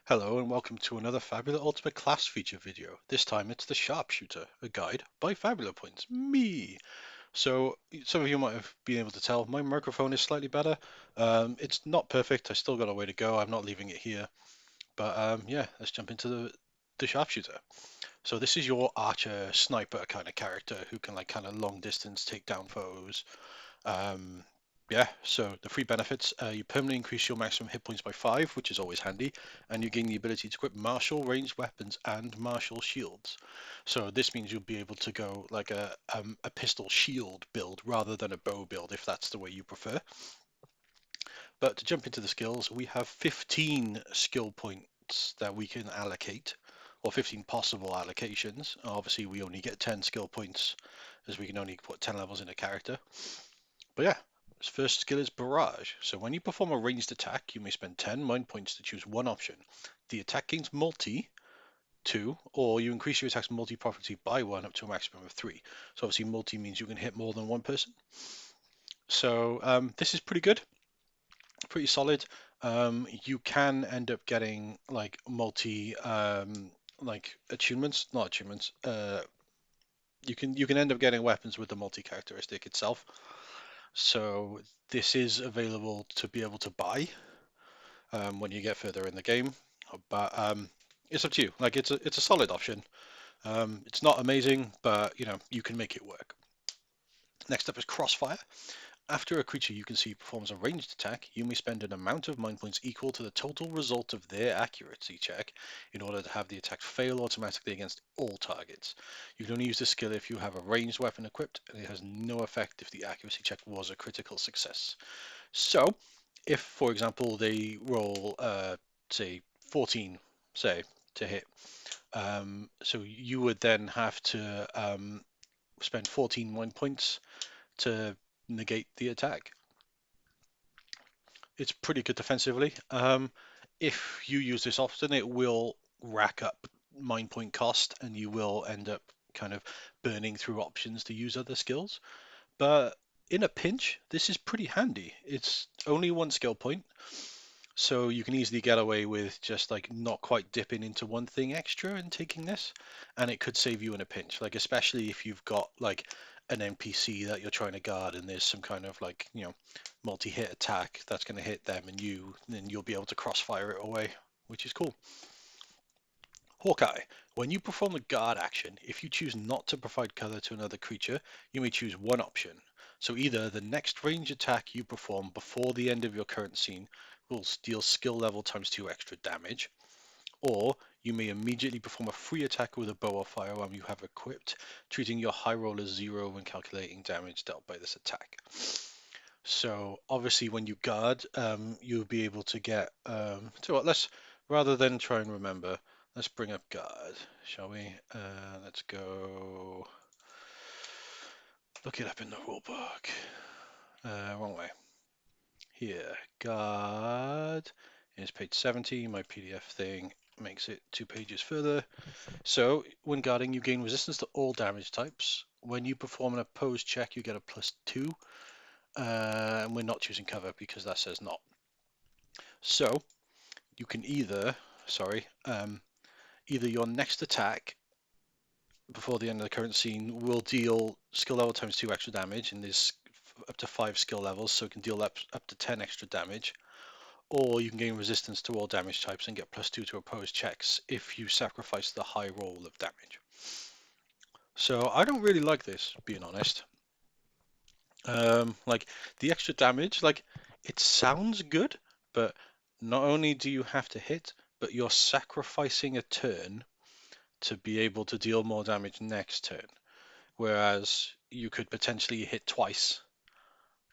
Hello and welcome to another Fabula Ultima class feature video. This time it's the Sharpshooter, a guide by Fabula Points, me. So some of you might have been able to tell my microphone is slightly better. It's not perfect, I still got a way to go, I'm not leaving it here. But yeah, let's jump into the Sharpshooter. So this is your archer sniper kind of character who can like kind of long distance take down foes. Um, yeah, so the free benefits, you permanently increase your maximum hit points by 5, which is always handy, and you gain the ability to equip martial ranged weapons and martial shields. So this means you'll be able to go like a pistol shield build rather than a bow build if that's the way you prefer. But to jump into the skills, we have 15 skill points that we can allocate, or 15 possible allocations. Obviously, we only get 10 skill points as we can only put 10 levels in a character. But yeah, his first skill is Barrage. So when you perform a ranged attack, you may spend 10 mind points to choose one option. The attack gains multi, 2, or you increase your attack's multi property by 1 up to a maximum of 3. So obviously multi means you can hit more than one person. So this is pretty good, pretty solid. You can end up getting like multi like attunements, not attunements. You can end up getting weapons with the multi characteristic itself. So this is available to be able to buy when you get further in the game, but it's up to you. Like it's a solid option. It's not amazing, but you can make it work. Next up is Crossfire. After a creature you can see performs a ranged attack, you may spend an amount of mind points equal to the total result of their accuracy check in order to have the attack fail automatically against all targets. You can only use this skill if you have a ranged weapon equipped, and it has no effect if the accuracy check was a critical success. So, if, for example, they roll, say, 14, say, to hit, so you would then have to spend 14 mind points to negate the attack. It's pretty good defensively. If you use this often, it will rack up mind point cost, and you will end up kind of burning through options to use other skills. But in a pinch, this is pretty handy. It's only one skill point, so you can easily get away with just like not quite dipping into one thing extra and taking this, and it could save you in a pinch. Like especially if you've got like an NPC that you're trying to guard and there's some kind of like multi-hit attack that's going to hit them and you, then you'll be able to crossfire it away, which is cool. Hawkeye. When you perform a guard action, if you choose not to provide cover to another creature, you may choose one option. So either the next range attack you perform before the end of your current scene will deal skill level times 2 extra damage, or you may immediately perform a free attack with a bow or firearm you have equipped, treating your high roll as 0 when calculating damage dealt by this attack. So obviously when you guard, you'll be able to get, so what, rather than try and remember, let's bring up guard, shall we? Let's go look it up in the rulebook. Wrong way. Here, guard is page 70. My PDF thing makes it 2 pages further. So when guarding, you gain resistance to all damage types. When you perform an opposed check, you get a +2. And we're not choosing cover because that says not. So you can either your next attack before the end of the current scene will deal skill level times 2 extra damage, and there's up to 5 skill levels, so it can deal up to 10 extra damage, or you can gain resistance to all damage types and get +2 to opposed checks if you sacrifice the high roll of damage. So I don't really like this, being honest. Like the extra damage, like it sounds good, but not only do you have to hit, but you're sacrificing a turn to be able to deal more damage next turn. Whereas you could potentially hit twice,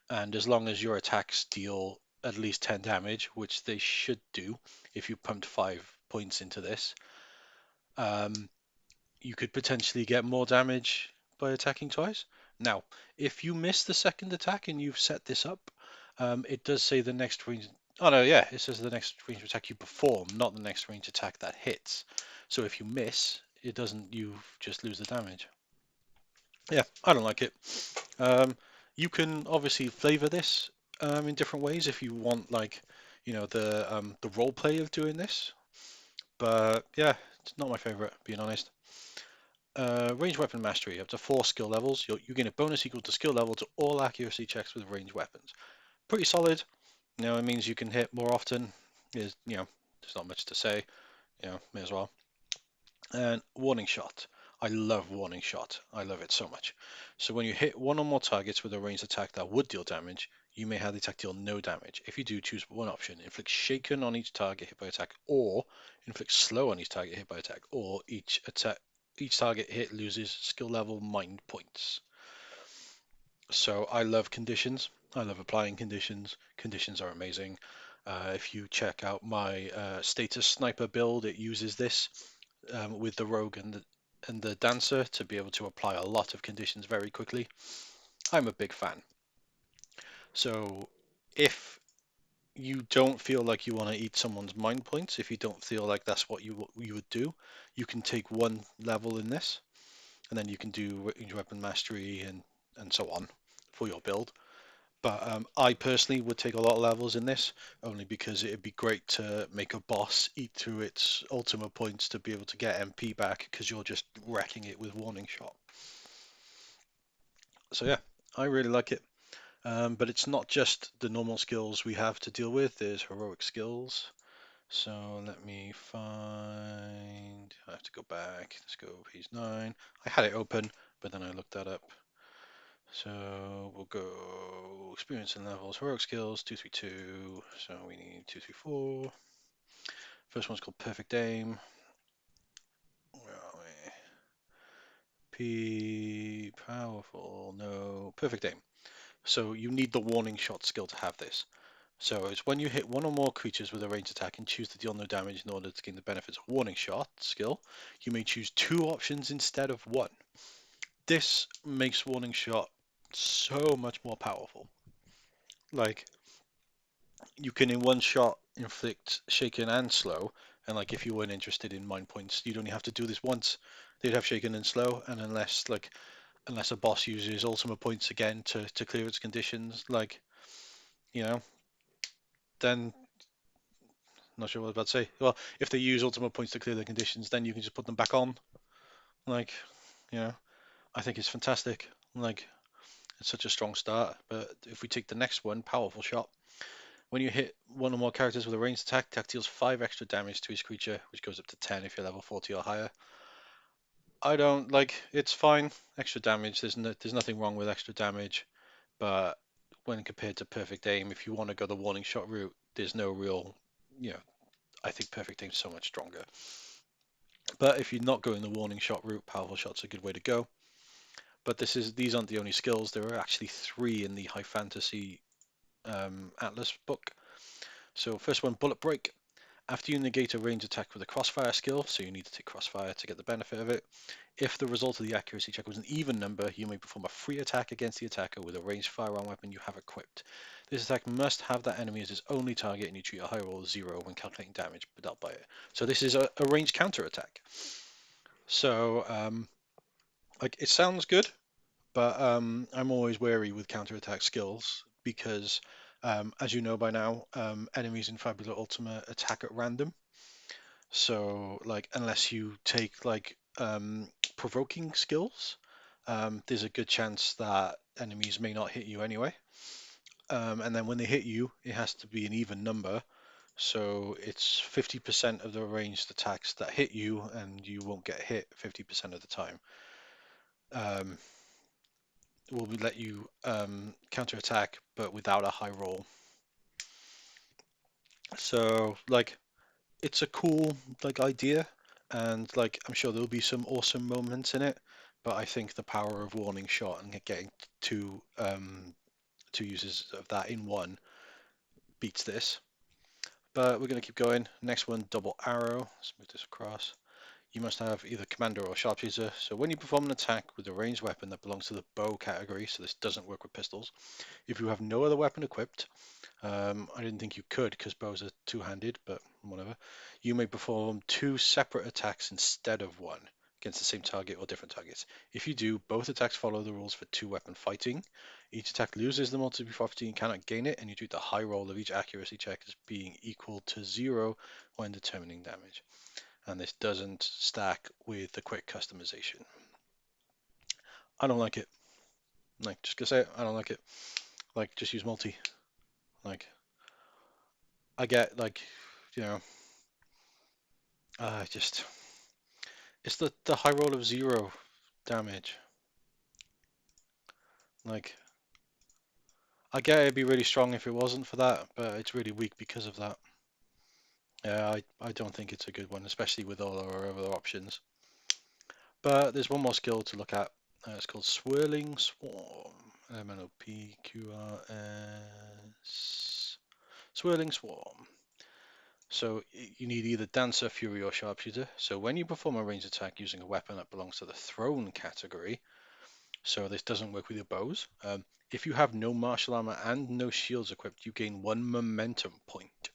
and as long as your attacks deal at least 10 damage, which they should do if you pumped 5 points into this, um, you could potentially get more damage by attacking twice. Now, if you miss the second attack and you've set this up, it does say the next range. Oh no, yeah, it says the next range attack you perform, not the next range attack that hits. So if you miss, it doesn't. You just lose the damage. Yeah, I don't like it. You can obviously flavor this in different ways if you want, like, the role play of doing this. But yeah, it's not my favorite, being honest. Range weapon mastery, up to 4 skill levels. You gain a bonus equal to skill level to all accuracy checks with ranged weapons. Pretty solid. It means you can hit more often. There's not much to say. May as well. And warning shot. I love warning shot. I love it so much. So when you hit one or more targets with a ranged attack that would deal damage, you may have the attack deal no damage. If you do, choose one option. Inflict shaken on each target hit by attack, or inflict slow on each target hit by attack, or each target hit loses skill level mind points. So I love conditions. I love applying conditions. Conditions are amazing. If you check out my status sniper build, it uses this with the rogue and the dancer to be able to apply a lot of conditions very quickly. I'm a big fan. So if you don't feel like you want to eat someone's mind points, if you don't feel like that's what you would do, you can take one level in this, and then you can do range weapon mastery and so on for your build. But I personally would take a lot of levels in this, only because it'd be great to make a boss eat through its ultimate points to be able to get MP back, because you're just wrecking it with warning shot. So yeah, I really like it. But it's not just the normal skills we have to deal with. There's heroic skills. So let me find. I have to go back. Let's go page 9. I had it open, but then I looked that up. So we'll go experience and levels, heroic skills, 232. So we need 234. First one's called perfect aim. Where are we? P powerful, no, perfect aim. So you need the warning shot skill to have this. So it's when you hit one or more creatures with a ranged attack and choose to deal no damage in order to gain the benefits of warning shot skill, you may choose 2 options instead of 1. This makes warning shot so much more powerful. Like, you can in one shot inflict shaken and slow, and like if you weren't interested in mind points, you'd only have to do this once. They'd have shaken and slow, and unless a boss uses ultimate points again to clear its conditions, you know, then not sure what I was about to say. Well, if they use ultimate points to clear the conditions, then you can just put them back on. Like, you know, I think it's fantastic. Like, it's such a strong start. But if we take the next one, powerful shot. When you hit one or more characters with a ranged attack deals 5 extra damage to each creature, which goes up to 10 if you're level 40 or higher. I don't like. It's fine. Extra damage. There's nothing wrong with extra damage, but when compared to perfect aim, if you want to go the warning shot route, there's no real. You know, I think perfect aim's so much stronger. But if you're not going the warning shot route, powerful shot's a good way to go. But these aren't the only skills. There are actually 3 in the high fantasy Atlas book. So first one, bullet break. After you negate a range attack with a crossfire skill, so you need to take crossfire to get the benefit of it, if the result of the accuracy check was an even number, you may perform a free attack against the attacker with a ranged firearm weapon you have equipped. This attack must have that enemy as its only target, and you treat a high roll of 0 when calculating damage dealt by it. So this is a ranged counter attack. So like, it sounds good, but I'm always wary with counter attack skills because, as you know by now, enemies in Fabula Ultima attack at random. So, like, unless you take provoking skills, there's a good chance that enemies may not hit you anyway. And then when they hit you, it has to be an even number. So it's 50% of the ranged attacks that hit you, and you won't get hit 50% of the time. Will let you counter attack, but without a high roll. So, like, it's a cool idea, and I'm sure there'll be some awesome moments in it, but I think the power of warning shot and getting two uses of that in one beats this. But we're going to keep going. Next one, double arrow. Let's move this across. You must have either commander or sharpshooter. So when you perform an attack with a ranged weapon that belongs to the bow category, so this doesn't work with pistols, if you have no other weapon equipped, I didn't think you could because bows are two-handed, but whatever. You may perform 2 separate attacks instead of one against the same target or different targets. If you do, both attacks follow the rules for 2-weapon fighting. Each attack loses the multiple property and cannot gain it, and you treat the high roll of each accuracy check as being equal to 0 when determining damage. and this doesn't stack with the quick customization. I don't like it. Like, just gonna say it, I don't like it. Like, just use multi. Like, I get like, you know, just it's the high roll of 0 damage. Like, I get it'd be really strong if it wasn't for that, but it's really weak because of that. Yeah, I don't think it's a good one, especially with all our other options. But there's one more skill to look at. It's called Swirling Swarm. MNOPQRS. Swirling Swarm. So you need either Dancer, Fury, or Sharpshooter. So when you perform a ranged attack using a weapon that belongs to the thrown category, so this doesn't work with your bows. If you have no martial armor and no shields equipped, you gain 1 momentum point.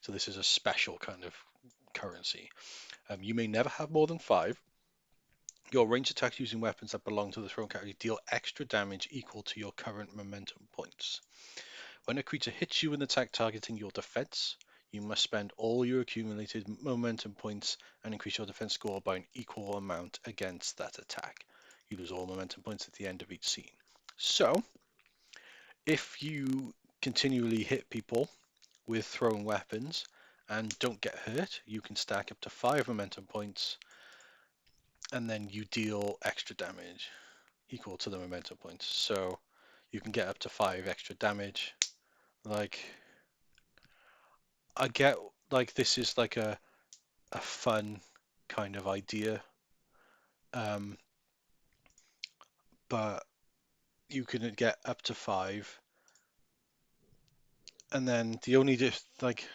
So this is a special kind of currency. You may never have more than 5. Your ranged attacks using weapons that belong to the thrown category deal extra damage equal to your current momentum points. When a creature hits you with an attack targeting your defense, you must spend all your accumulated momentum points and increase your defense score by an equal amount against that attack. You lose all momentum points at the end of each scene. So, if you continually hit people with thrown weapons and don't get hurt, you can stack up to 5 momentum points, and then you deal extra damage equal to the momentum points. So you can get up to 5 extra damage. Like, I get like this is like a fun kind of idea, um, but you can get up to 5, and then the only like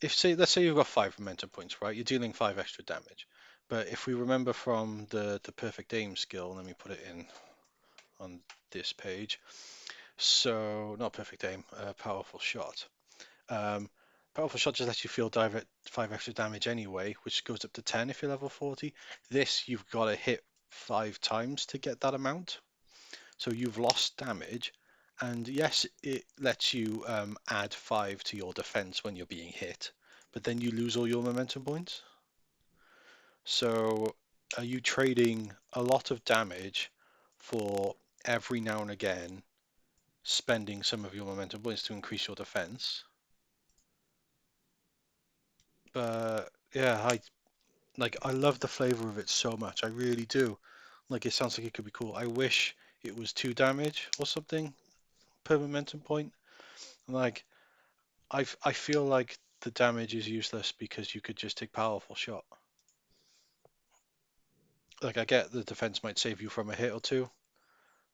if say let's say you've got 5 momentum points, right? You're dealing 5 extra damage. But if we remember from the perfect aim skill, let me put it in on this page. So not perfect aim, powerful shot. Um, Powerful shot just lets you feel 5 extra damage anyway, which goes up to 10 if you're level 40. This you've got to hit 5 times to get that amount. So you've lost damage, and yes, it lets you add 5 to your defense when you're being hit, but then you lose all your momentum points. So are you trading a lot of damage for every now and again spending some of your momentum points to increase your defense? But yeah, I love the flavor of it so much. I really do. Like, it sounds like it could be cool. I wish it was 2 damage or something per momentum point. Like, I feel like the damage is useless because you could just take powerful shot. Like, I get the defense might save you from a hit or two,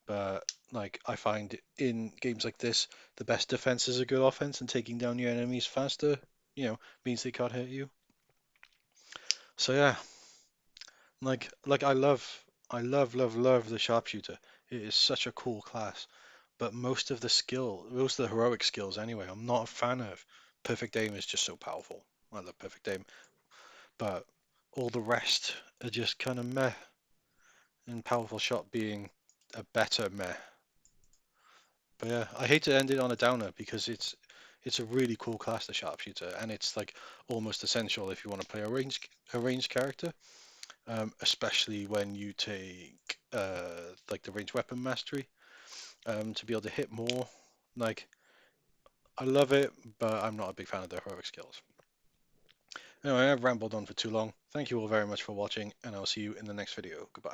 but like I find in games like this, the best defense is a good offense, and taking down your enemies faster, means they can't hurt you. So yeah, like I love the sharpshooter. It is such a cool class. But most of the heroic skills anyway, I'm not a fan of. Perfect aim is just so powerful. I love perfect aim, but all the rest are just kind of meh, and powerful shot being a better meh. But yeah, I hate to end it on a downer because it's a really cool class, the sharpshooter, and it's like almost essential if you want to play a ranged character, especially when you take like the ranged weapon mastery, to be able to hit more. Like, I love it, but I'm not a big fan of the heroic skills. Anyway, I've rambled on for too long. Thank you all very much for watching, and I'll see you in the next video. Goodbye.